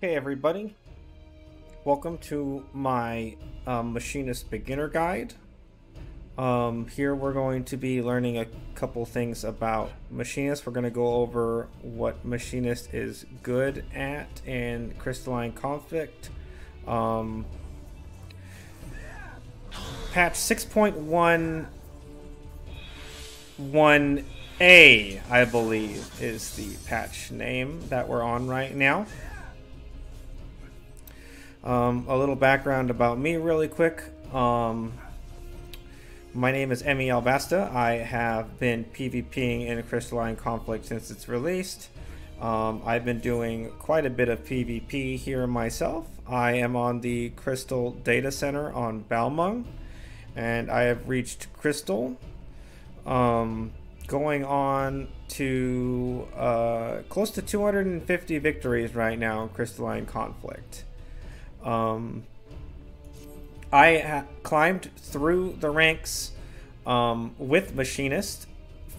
Hey everybody, welcome to my Machinist beginner guide. Here we're going to be learning a couple things about Machinist. We're going to go over what Machinist is good at in Crystalline Conflict. Patch 6.11a, I believe, is the patch name that we're on right now. A little background about me really quick. My name is Emi Albasta. I have been PvPing in Crystalline Conflict since it's released. I've been doing quite a bit of PvP here myself. I am on the Crystal Data Center on Balmung, and I have reached Crystal, going on to close to 250 victories right now in Crystalline Conflict. I climbed through the ranks with Machinist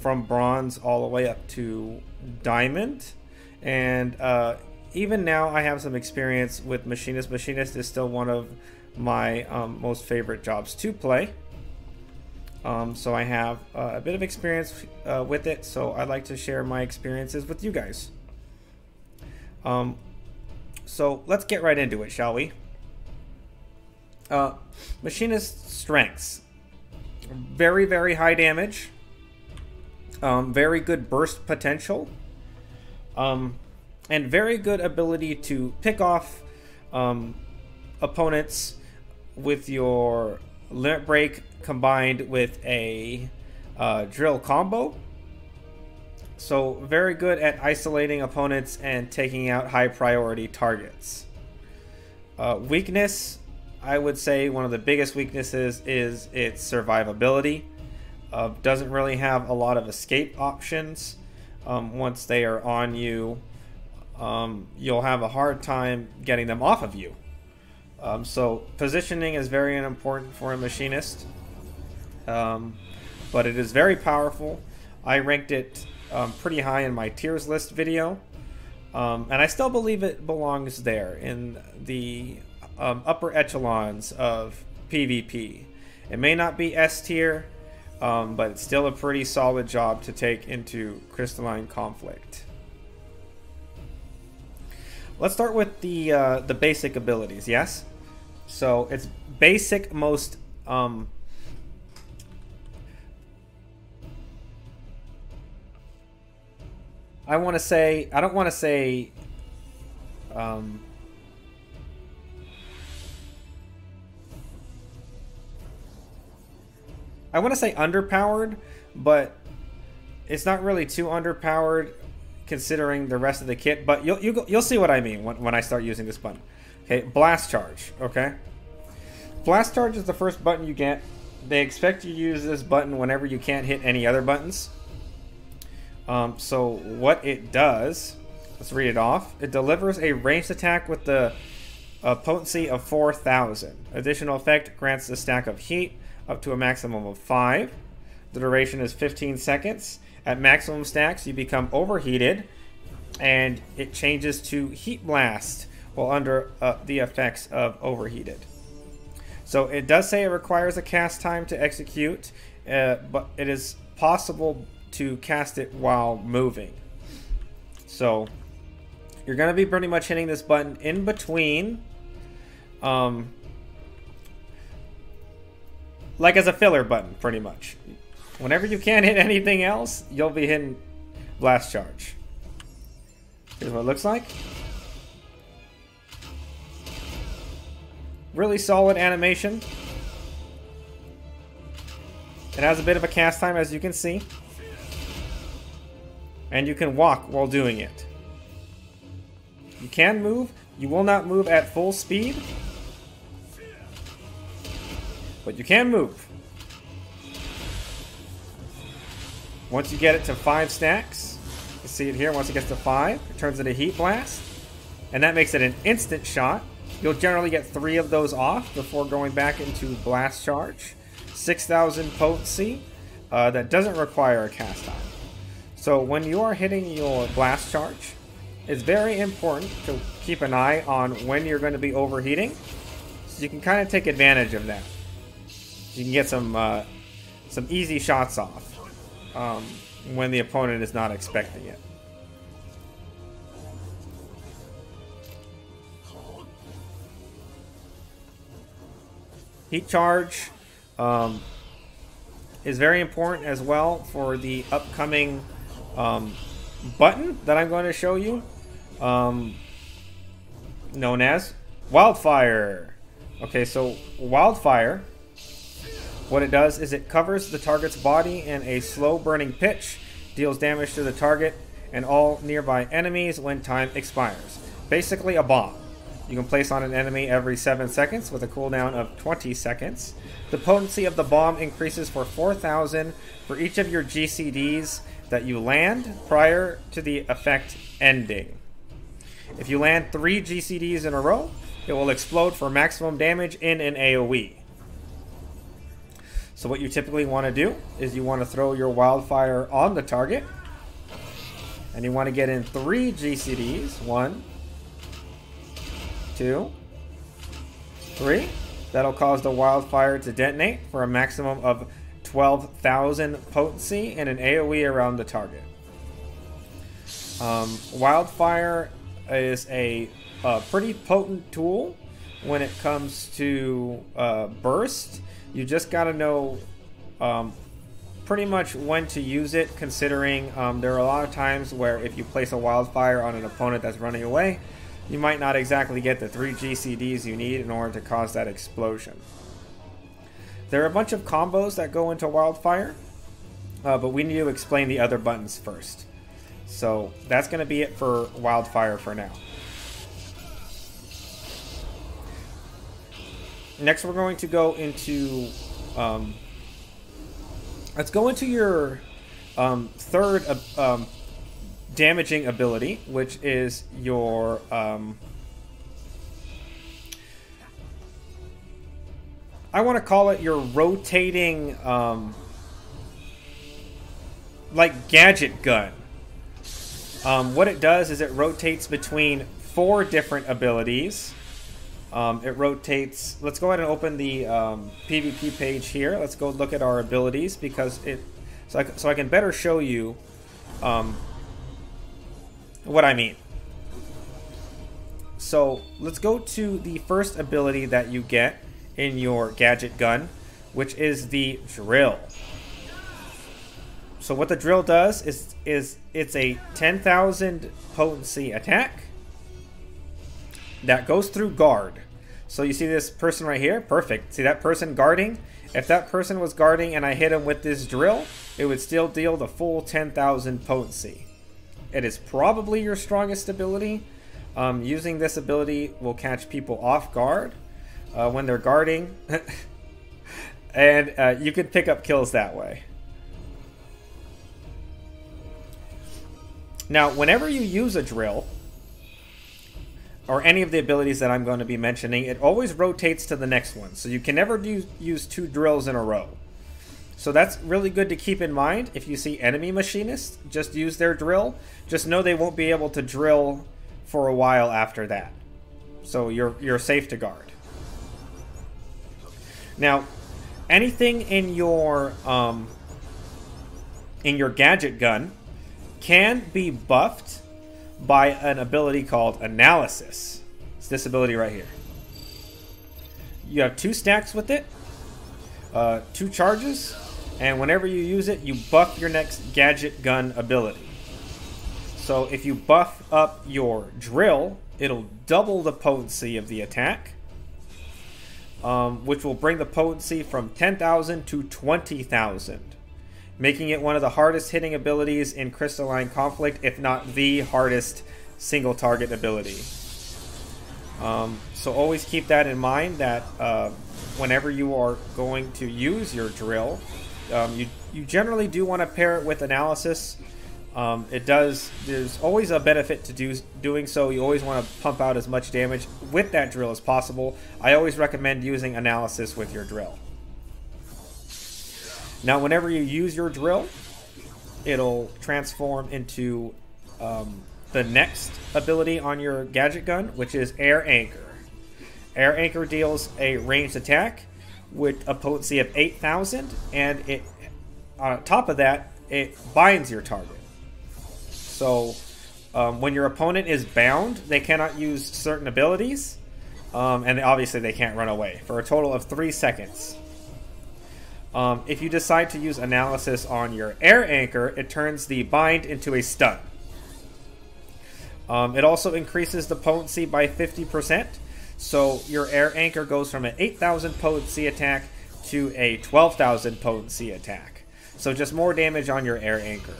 from bronze all the way up to diamond, and even now I have some experience with Machinist. Machinist is still one of my most favorite jobs to play, so I have a bit of experience with it, so I'd like to share my experiences with you guys. So let's get right into it, shall we? Machinist strengths. Very, very high damage. Very good burst potential. And very good ability to pick off opponents with your limit break combined with a drill combo. So very good at isolating opponents and taking out high priority targets. Weakness, I would say one of the biggest weaknesses is its survivability. Doesn't really have a lot of escape options. Once they are on you, you'll have a hard time getting them off of you. So positioning is very important for a Machinist, but it is very powerful. I ranked it pretty high in my tiers list video, and I still believe it belongs there in the upper echelons of PvP. It may not be S tier, but it's still a pretty solid job to take into Crystalline Conflict. Let's start with the basic abilities. Yes, so it's basic most. I don't want to say I want to say underpowered, but it's not really too underpowered considering the rest of the kit, but you'll see what I mean when I start using this button. Okay, blast charge. Okay, blast charge is the first button you get. They expect you to use this button whenever you can't hit any other buttons. So what it does, let's read it off. It delivers a ranged attack with the potency of 4,000. Additional effect grants a stack of heat up to a maximum of 5. The duration is 15 seconds. At maximum stacks, you become overheated, and it changes to heat blast while under the effects of overheated. So it does say it requires a cast time to execute, but it is possible to cast it while moving. So you're going to be pretty much hitting this button in between, like as a filler button, pretty much. Whenever you can't hit anything else, you'll be hitting blast charge. Here's what it looks like. Really solid animation. It has a bit of a cast time, as you can see. And you can walk while doing it. You can move. You will not move at full speed, but you can move. Once you get it to 5 stacks, you see it here, once it gets to 5, it turns into heat blast, and that makes it an instant shot. You'll generally get 3 of those off before going back into blast charge. 6,000 potency, that doesn't require a cast time. So when you are hitting your blast charge, it's very important to keep an eye on when you're going to be overheating, so you can kind of take advantage of that. You can get some easy shots off when the opponent is not expecting it. Heat charge is very important as well for the upcoming button that I'm going to show you, known as Wildfire. Okay, so Wildfire, what it does is it covers the target's body in a slow burning pitch, deals damage to the target and all nearby enemies when time expires. Basically a bomb. You can place on an enemy every 7 seconds with a cooldown of 20 seconds. The potency of the bomb increases for 4,000 for each of your GCDs that you land prior to the effect ending. If you land 3 GCDs in a row, it will explode for maximum damage in an AoE. So what you typically want to do is you want to throw your Wildfire on the target, and you want to get in 3 GCDs. 1, 2, 3. That'll cause the Wildfire to detonate for a maximum of 12,000 potency and an AoE around the target. Wildfire is a pretty potent tool when it comes to burst. You just gotta know pretty much when to use it, considering there are a lot of times where if you place a Wildfire on an opponent that's running away, you might not exactly get the 3 GCDs you need in order to cause that explosion. There are a bunch of combos that go into Wildfire, but we need to explain the other buttons first. So that's going to be it for Wildfire for now. Next we're going to go into... let's go into your third damaging ability, which is your I want to call it your rotating like gadget gun. What it does is it rotates between 4 different abilities. It rotates. Let's go ahead and open the PvP page here. Let's go look at our abilities, because it so I can better show you what I mean. So let's go to the first ability that you get in your gadget gun, which is the drill. So what the drill does is it's a 10,000 potency attack that goes through guard. So you see this person right here? Perfect. See that person guarding? If that person was guarding and I hit him with this drill, it would still deal the full 10,000 potency. It is probably your strongest ability. Using this ability will catch people off guard when they're guarding. And you can pick up kills that way. Now, whenever you use a drill, or any of the abilities that I'm going to be mentioning, it always rotates to the next one. So you can never use 2 drills in a row. So that's really good to keep in mind. If you see enemy machinists just use their drill, just know they won't be able to drill for a while after that. So you're safe to guard. Now, anything in your gadget gun can be buffed by an ability called Analysis. It's this ability right here. You have 2 stacks with it, 2 charges, and whenever you use it, you buff your next gadget gun ability. So if you buff up your drill, it'll double the potency of the attack, which will bring the potency from 10,000 to 20,000. Making it one of the hardest hitting abilities in Crystalline Conflict, if not the hardest single target ability. So always keep that in mind, that whenever you are going to use your drill, you generally do want to pair it with Analysis. There's always a benefit to doing so. You always want to pump out as much damage with that drill as possible. I always recommend using Analysis with your drill. Now, whenever you use your drill, it'll transform into the next ability on your gadget gun, which is Air Anchor. Air Anchor deals a ranged attack with a potency of 8,000, and it on top of that, it binds your target. So when your opponent is bound, they cannot use certain abilities, and obviously they can't run away for a total of 3 seconds. If you decide to use analysis on your Air Anchor, it turns the bind into a stun. It also increases the potency by 50%. So your Air Anchor goes from an 8,000 potency attack to a 12,000 potency attack. So just more damage on your Air Anchor.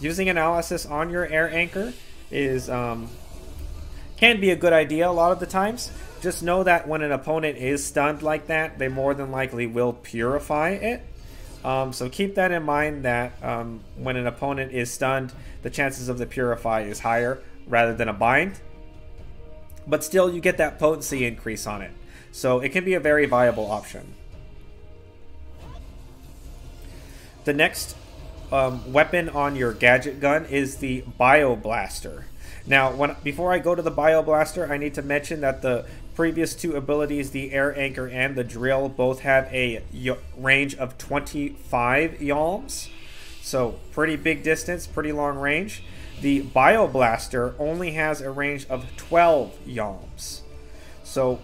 Using analysis on your Air Anchor is can be a good idea a lot of the times. Just know that when an opponent is stunned like that, they more than likely will purify it. So keep that in mind, that when an opponent is stunned, the chances of the purify is higher rather than a bind. But still, you get that potency increase on it. So it can be a very viable option. The next weapon on your gadget gun is the Bio Blaster. Now, before I go to the Bio Blaster, I need to mention that the previous two abilities, the Air Anchor and the Drill, both have a range of 25 yalms. So pretty big distance, pretty long range. The Bio Blaster only has a range of 12 yalms. So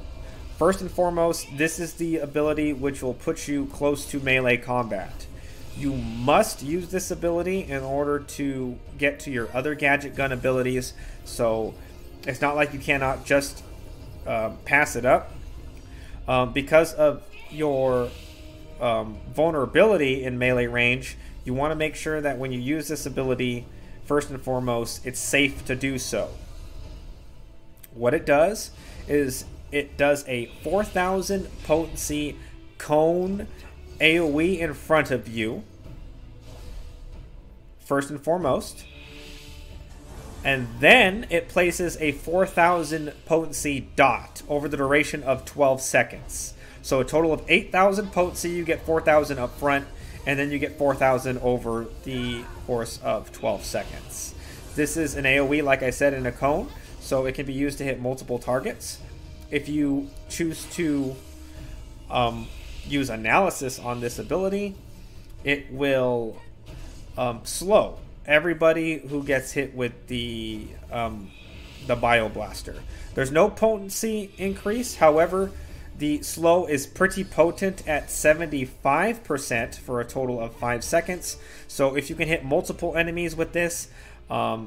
first and foremost, this is the ability which will put you close to melee combat. You must use this ability in order to get to your other gadget gun abilities. So it's not like you cannot just pass it up. Because of your vulnerability in melee range, you want to make sure that when you use this ability, first and foremost, it's safe to do so. What it does is it does a 4,000 potency cone AoE in front of you, first and foremost, and then it places a 4,000 potency dot over the duration of 12 seconds. So a total of 8,000 potency, you get 4,000 up front, and then you get 4,000 over the course of 12 seconds. This is an AoE, like I said, in a cone, so it can be used to hit multiple targets. If you choose to use analysis on this ability, it will slow everybody who gets hit with the Bio Blaster. There's no potency increase, however, the slow is pretty potent at 75% for a total of 5 seconds. So if you can hit multiple enemies with this,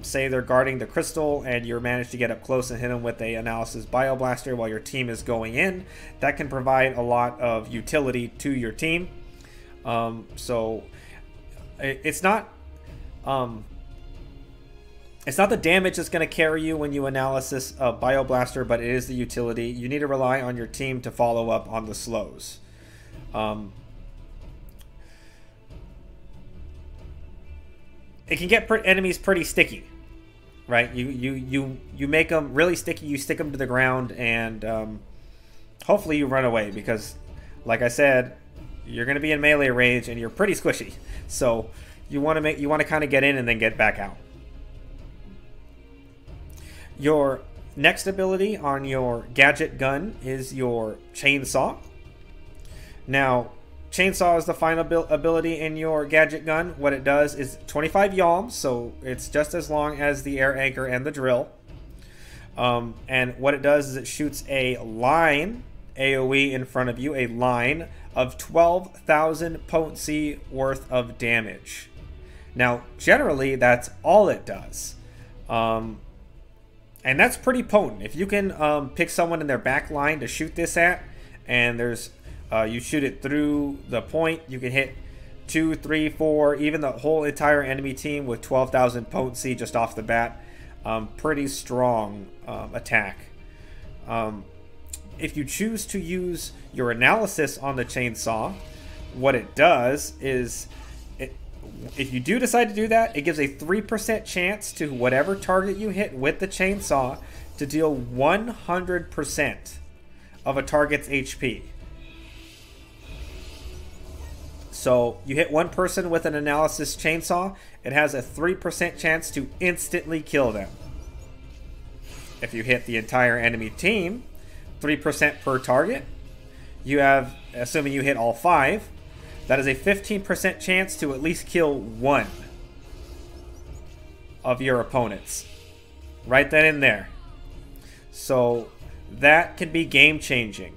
say they're guarding the crystal and you manage to get up close and hit them with a analysis Bio Blaster while your team is going in, that can provide a lot of utility to your team. So it's not the damage that's going to carry you when you analysis a Bio Blaster, but it is the utility. You need to rely on your team to follow up on the slows. It can get enemies pretty sticky, right? You make them really sticky. You stick them to the ground, and hopefully you run away, because, like I said, you're going to be in melee range and you're pretty squishy. So you want to kind of get in and then get back out. Your next ability on your gadget gun is your Chainsaw. Now, Chainsaw is the final ability in your gadget gun. What it does is 25 yalms, so it's just as long as the Air Anchor and the Drill. And what it does is it shoots a line AoE in front of you, a line of 12,000 potency worth of damage. Now, generally, that's all it does. And that's pretty potent. If you can pick someone in their back line to shoot this at, and there's you shoot it through the point, you can hit 2, 3, 4, even the whole entire enemy team with 12,000 potency just off the bat. Pretty strong attack. If you choose to use your analysis on the Chainsaw, what it does is, if you do decide to do that, it gives a 3% chance to whatever target you hit with the Chainsaw to deal 100% of a target's HP. So you hit one person with an analysis chainsaw, it has a 3% chance to instantly kill them. If you hit the entire enemy team, 3% per target, you have, assuming you hit all 5, that is a 15% chance to at least kill one of your opponents. Write that in there. So that can be game changing.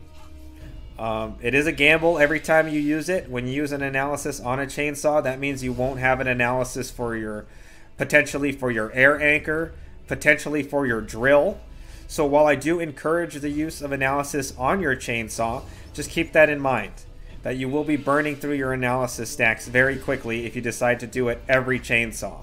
It is a gamble every time you use it. When you use an analysis on a chainsaw, that means you won't have an analysis for your, potentially for your air anchor, potentially for your drill. So while I do encourage the use of analysis on your chainsaw, just keep that in mind, that you will be burning through your analysis stacks very quickly if you decide to do it every chainsaw.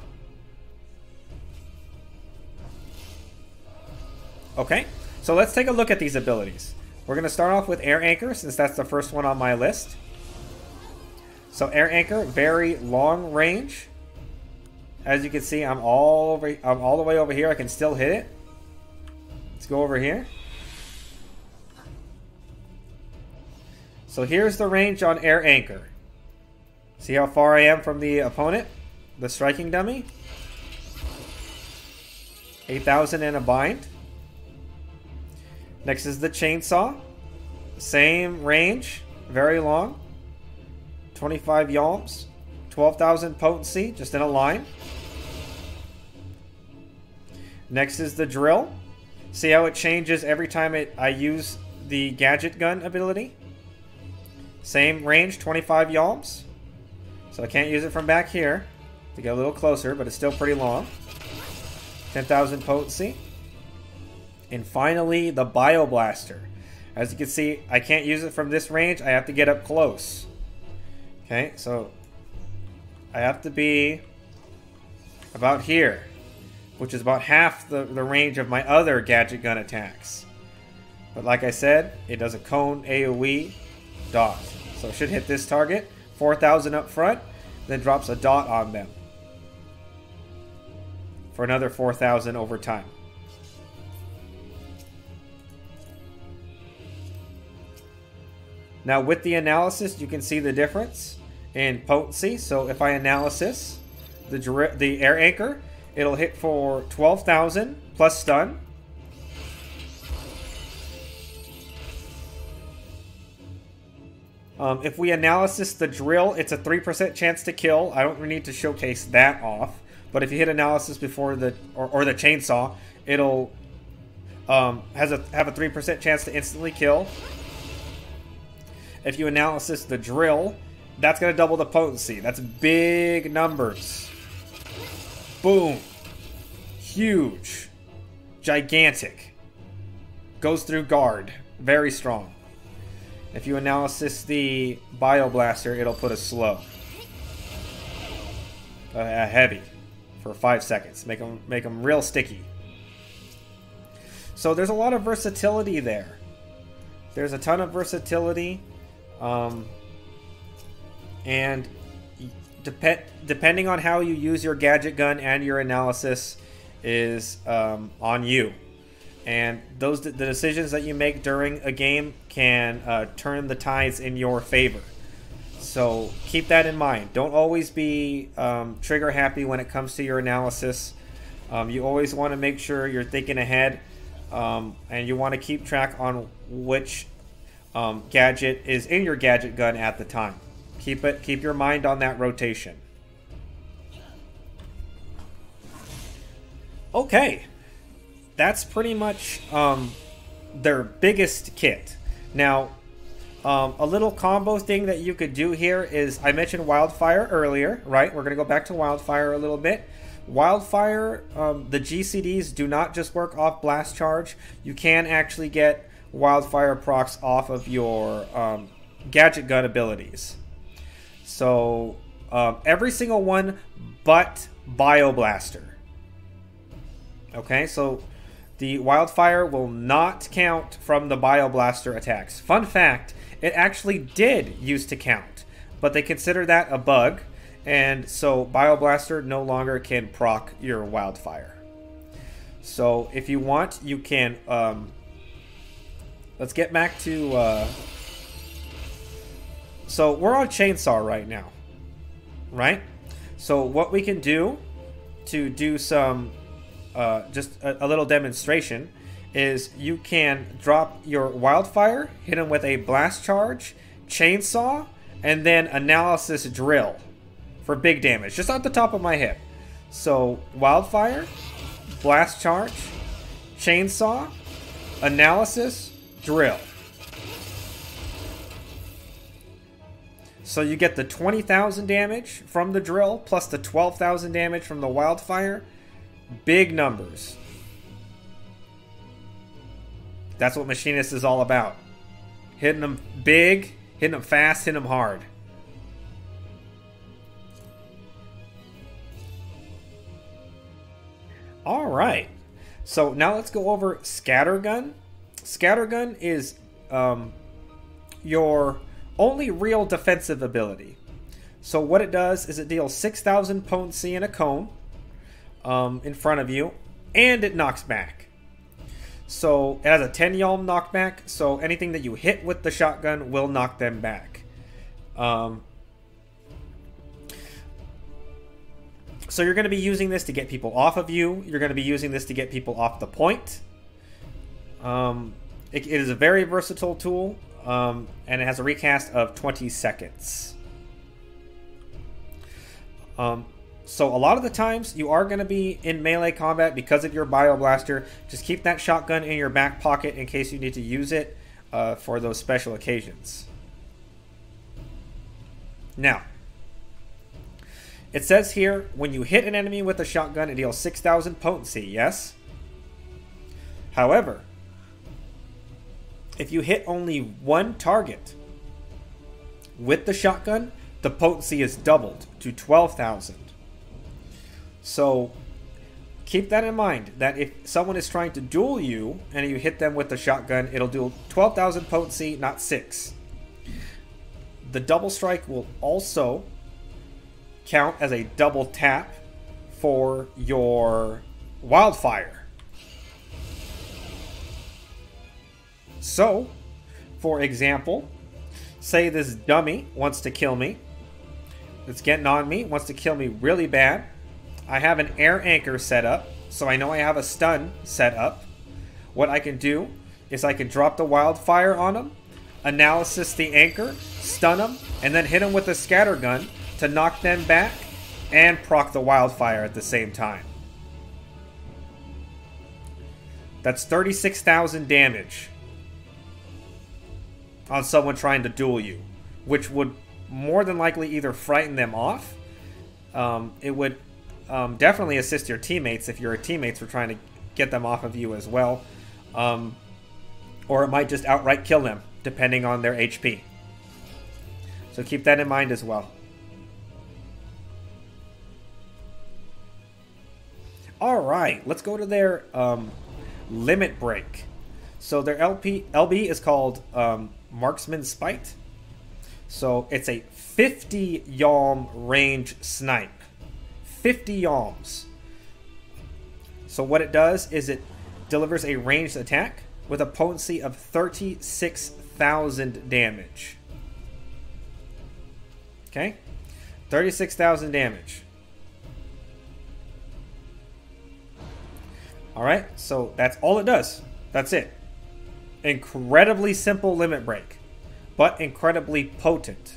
Okay, so let's take a look at these abilities. We're going to start off with Air Anchor, since that's the first one on my list. So Air Anchor, very long range. As you can see, I'm all the way over here. I can still hit it. Let's go over here. So here's the range on Air Anchor. See how far I am from the opponent? The striking dummy. 8,000 in a bind. Next is the chainsaw. Same range, very long. 25 yalms, 12,000 potency, just in a line. Next is the drill. See how it changes every time I use the gadget gun ability? Same range, 25 yalms. So I can't use it from back here to get a little closer, but it's still pretty long. 10,000 potency. And finally, the Bioblaster. As you can see, I can't use it from this range. I have to get up close. Okay, so I have to be about here, which is about half the range of my other gadget gun attacks. But like I said, it does a cone AoE dot. So it should hit this target, 4,000 up front, then drops a dot on them for another 4,000 over time. Now with the analysis, you can see the difference in potency. So if I analysis the Air Anchor, it'll hit for 12,000 plus stun. If we analysis the drill, it's a 3% chance to kill. I don't need to showcase that off. But if you hit analysis before the or the chainsaw, it'll have a 3% chance to instantly kill. If you analysis the drill, that's going to double the potency. That's big numbers. Boom. Huge. Gigantic. Goes through guard. Very strong. If you analysis the Bioblaster, it'll put a slow. A heavy. For 5 seconds. Make them real sticky. So there's a lot of versatility there. There's a ton of versatility. And depending on how you use your gadget gun and your analysis is on you. And the decisions that you make during a game can turn the tides in your favor. So keep that in mind. Don't always be trigger happy when it comes to your analysis. You always want to make sure you're thinking ahead, and you want to keep track on which gadget is in your gadget gun at the time. Keep your mind on that rotation. Okay, that's pretty much their biggest kit. Now, a little combo thing that you could do here is, I mentioned Wildfire earlier, right? We're going to go back to Wildfire a little bit. Wildfire, the GCDs do not just work off Blast Charge. You can actually get Wildfire procs off of your gadget gun abilities. So every single one but Bioblaster. Okay, so the Wildfire will not count from the Bioblaster attacks. Fun fact, it actually did used to count, but they consider that a bug, and so Bioblaster no longer can proc your Wildfire. So if you want, you can... let's get back to So we're on chainsaw right now, right? So what we can do to do some, just a little demonstration, is you can drop your wildfire, hit him with a blast charge, chainsaw, and then analysis drill for big damage, just off the top of my head. So wildfire, blast charge, chainsaw, analysis, drill. So you get the 20,000 damage from the drill plus the 12,000 damage from the wildfire. Big numbers. That's what Machinist is all about. Hitting them big, hitting them fast, hitting them hard. Alright. So now let's go over Scattergun. Scattergun is your only real defensive ability. So what it does is it deals 6,000 potency in a cone in front of you, and it knocks back. So it has a 10 yalm knockback, so anything that you hit with the shotgun will knock them back. So you're going to be using this to get people off of you. You're going to be using this to get people off the point. It is a very versatile tool. And it has a recast of 20 seconds. So a lot of the times you are going to be in melee combat because of your bioblaster. Just keep that shotgun in your back pocket in case you need to use it for those special occasions. Now, it says here, when you hit an enemy with a shotgun, it deals 6,000 potency, yes? However, if you hit only one target with the shotgun, the potency is doubled to 12,000. So keep that in mind, that if someone is trying to duel you and you hit them with the shotgun, it'll do 12,000 potency, not 6. The double strike will also count as a double tap for your wildfire. So, for example, say this dummy wants to kill me. It's getting on me, wants to kill me really bad. I have an air anchor set up, so I know I have a stun set up. What I can do is I can drop the wildfire on him, analysis the anchor, stun him, and then hit him with a scattergun to knock them back and proc the wildfire at the same time. That's 36,000 damage on someone trying to duel you, which would more than likely either frighten them off. It would definitely assist your teammates if your teammates were trying to get them off of you as well. Or it might just outright kill them, depending on their HP. So keep that in mind as well. Alright, let's go to their limit break. So their LB is called Marksman Spite. So it's a 50 yalm range snipe. 50 yalms. So what it does is it delivers a ranged attack with a potency of 36,000 damage. Okay? 36,000 damage. Alright, so that's all it does. That's it. Incredibly simple limit break, but incredibly potent.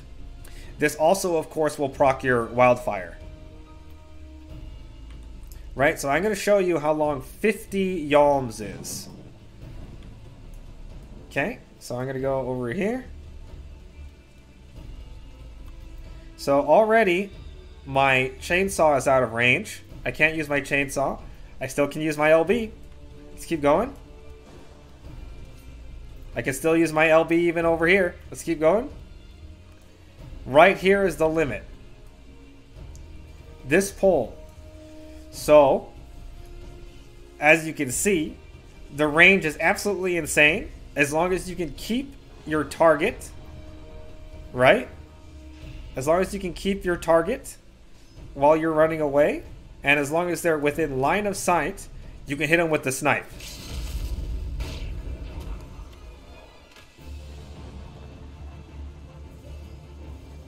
This also, of course, will proc your wildfire. Right, so I'm going to show you how long 50 yalms is. Okay, so I'm going to go over here. So already, my chainsaw is out of range. I can't use my chainsaw. I still can use my LB. Let's keep going. I can still use my LB even over here. Let's keep going. Right here is the limit. This pole. So, as you can see, the range is absolutely insane. As long as you can keep your target, right? As long as you can keep your target while you're running away, and as long as they're within line of sight, you can hit them with the snipe.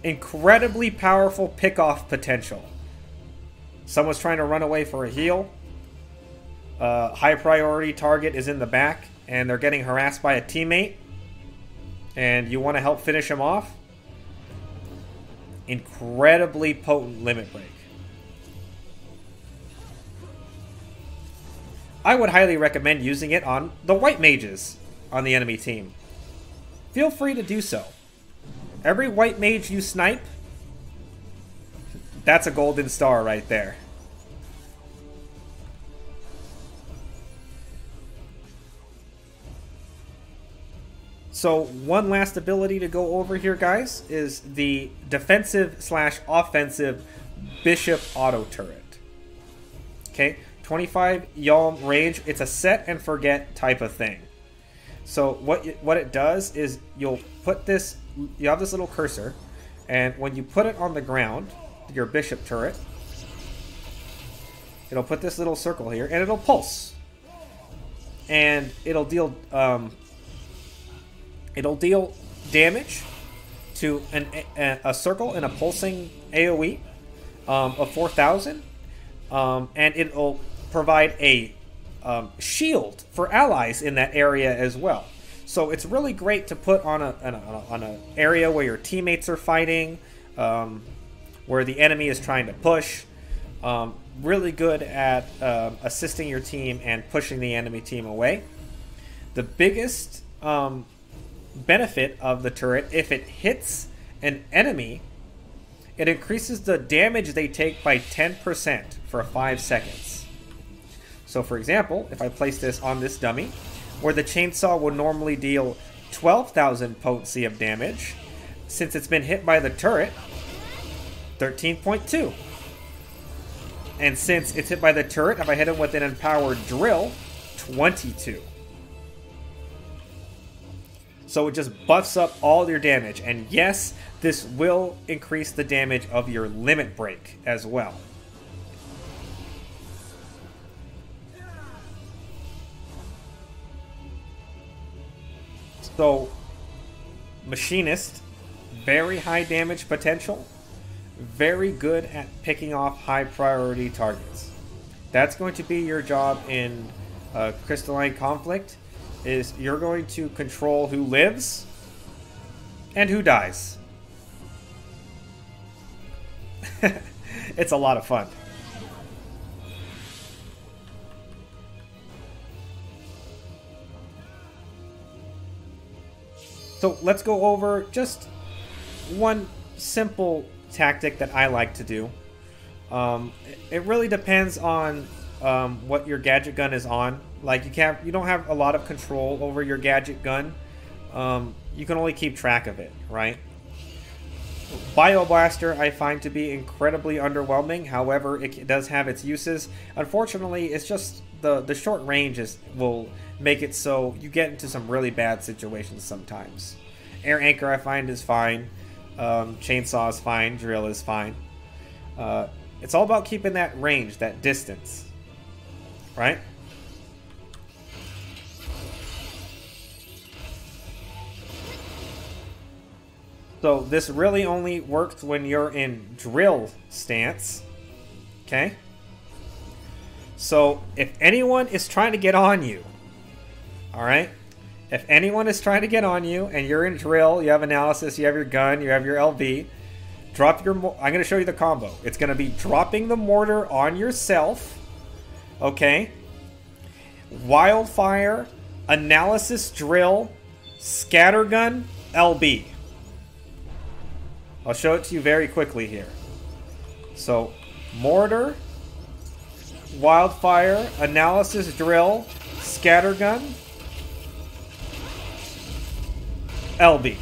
incredibly powerful pick-off potential. Someone's trying to run away for a heal. High priority target is in the back, and they're getting harassed by a teammate. And you want to help finish him off. Incredibly potent limit break. I would highly recommend using it on the white mages on the enemy team. Feel free to do so. Every white mage you snipe, that's a golden star right there. So one last ability to go over here, guys, is the defensive/offensive Bishop auto turret. Okay, 25 Yalm range. It's a set and forget type of thing. So what it does is you'll put this. You have this little cursor, and when you put it on the ground, your Bishop turret, it'll put this little circle here, and it'll pulse, and it'll deal damage to a circle in a pulsing AoE of 4,000, and it'll provide a shield for allies in that area as well. So it's really great to put on an area where your teammates are fighting, where the enemy is trying to push. Really good at assisting your team and pushing the enemy team away. The biggest benefit of the turret, if it hits an enemy, it increases the damage they take by 10% for 5 seconds. So for example, if I place this on this dummy, where the chainsaw would normally deal 12,000 potency of damage, since it's been hit by the turret, 13.2. And since it's hit by the turret, if I hit him with an empowered drill, 22. So it just buffs up all your damage. And yes, this will increase the damage of your limit break as well. So, Machinist, very high damage potential. Very good at picking off high priority targets. That's going to be your job in Crystalline Conflict, is you're going to control who lives and who dies. It's a lot of fun. So let's go over just one simple tactic that I like to do. It really depends on what your gadget gun is on. Like you don't have a lot of control over your gadget gun. You can only keep track of it, right? Bioblaster I find to be incredibly underwhelming. However, it does have its uses. Unfortunately, it's just the short range will make it so you get into some really bad situations sometimes. Air Anchor I find is fine. Chainsaw is fine. Drill is fine. It's all about keeping that range, that distance, right? So this really only works when you're in drill stance, okay? So if anyone is trying to get on you, all right? If anyone is trying to get on you and you're in drill, you have analysis, you have your gun, you have your LB, drop your... I'm going to show you the combo. It's going to be dropping the mortar on yourself, okay? Wildfire, analysis, drill, scattergun, LB. I'll show it to you very quickly here. So, mortar, wildfire, analysis, drill, scattergun, LB.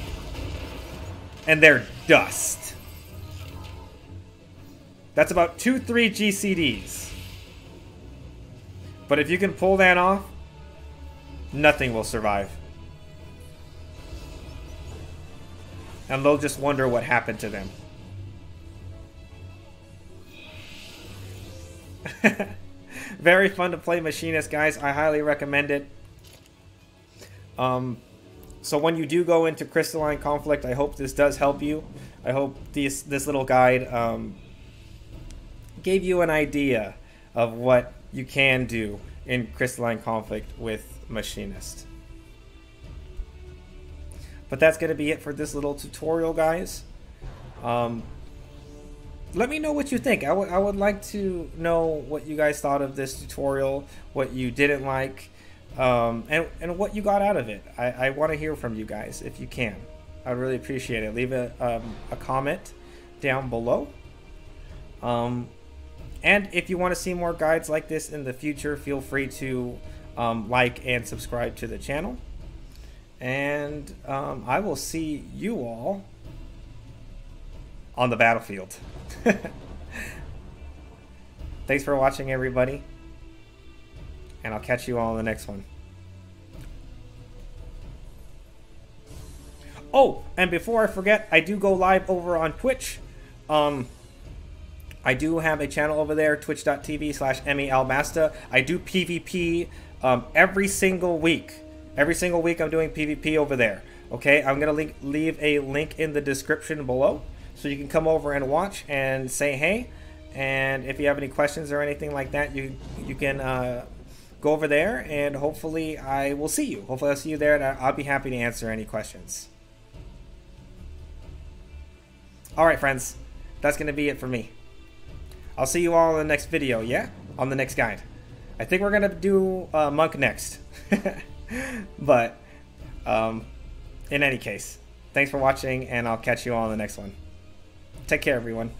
And they're dust. That's about 2-3 GCDs. But if you can pull that off, nothing will survive. And they'll just wonder what happened to them. Very fun to play Machinist, guys. I highly recommend it. So when you do go into Crystalline Conflict, I hope this does help you. I hope this little guide gave you an idea of what you can do in Crystalline conflict with Machinist. But that's going to be it for this little tutorial, guys. Let me know what you think. I would like to know what you guys thought of this tutorial, what you didn't like, and what you got out of it. I want to hear from you guys if you can. I'd really appreciate it. Leave a comment down below. And if you want to see more guides like this in the future, feel free to like and subscribe to the channel. And I will see you all on the battlefield. Thanks for watching, everybody. And I'll catch you all in the next one. Oh, and before I forget, I do go live over on Twitch. I do have a channel over there, twitch.tv/MEAlbasta. I do PvP every single week. Every single week I'm doing PvP over there. Okay, I'm going to leave a link in the description below, so you can come over and watch and say hey. And if you have any questions or anything like that, you can go over there, and hopefully I will see you. Hopefully I'll see you there, and I'll be happy to answer any questions. Alright, friends, that's going to be it for me. I'll see you all in the next video, yeah? On the next guide. I think we're going to do Monk next. But, in any case, thanks for watching, and I'll catch you all in the next one. Take care, everyone.